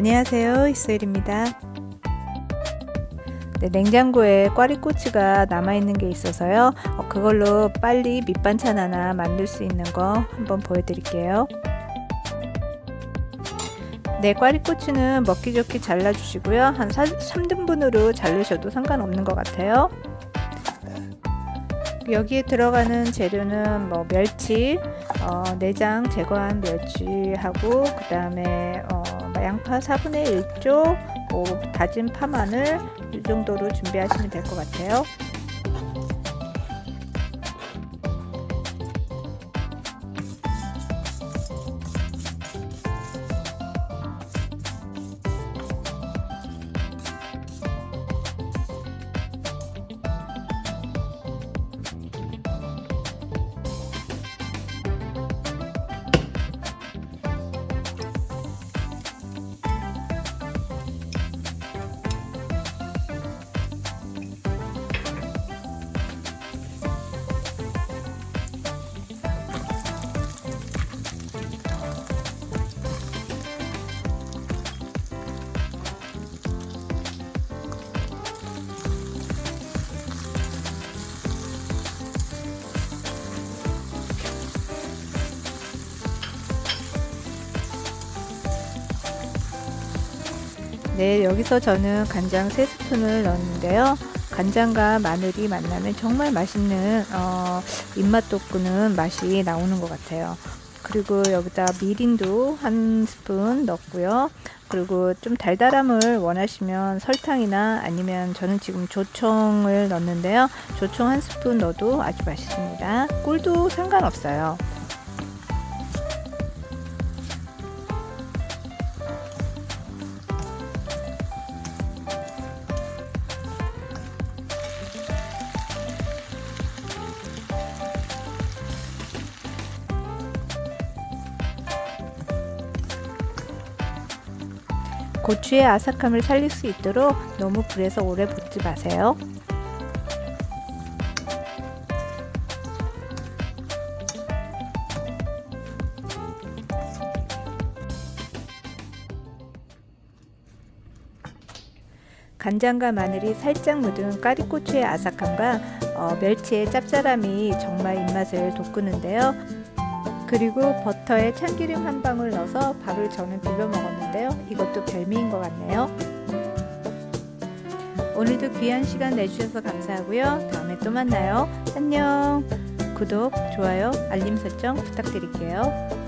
안녕하세요, 이소일입니다. 네, 냉장고에 꽈리고추가 남아있는 게 있어서요. 그걸로 빨리 밑반찬 하나 만들 수 있는 거 한번 보여드릴게요. 네, 꽈리고추는 먹기 좋게 잘라주시고요. 한 3등분으로 자르셔도 상관없는 것 같아요. 여기에 들어가는 재료는 멸치, 내장 제거한 멸치하고 그 다음에 양파 4분의 1쪽, 다진 파마늘 이 정도로 준비하시면 될 것 같아요. 네, 여기서 저는 간장 3스푼을 넣었는데요. 간장과 마늘이 만나면 정말 맛있는 입맛 돋구는 맛이 나오는 것 같아요. 그리고 여기다 미린도 1스푼 넣고요. 그리고 좀 달달함을 원하시면 설탕이나 아니면 저는 지금 조청을 넣었는데요. 조청 1스푼 넣어도 아주 맛있습니다. 꿀도 상관없어요. 고추의 아삭함을 살릴 수 있도록 너무 불에서 오래 볶지 마세요. 간장과 마늘이 살짝 묻은 꽈리고추의 아삭함과 멸치의 짭짤함이 정말 입맛을 돋구는데요. 그리고 버터에 참기름 한 방울 넣어서 밥을 저는 비벼 먹었는데요. 이것도 별미인 것 같네요. 오늘도 귀한 시간 내주셔서 감사하고요. 다음에 또 만나요. 안녕. 구독, 좋아요, 알림 설정 부탁드릴게요.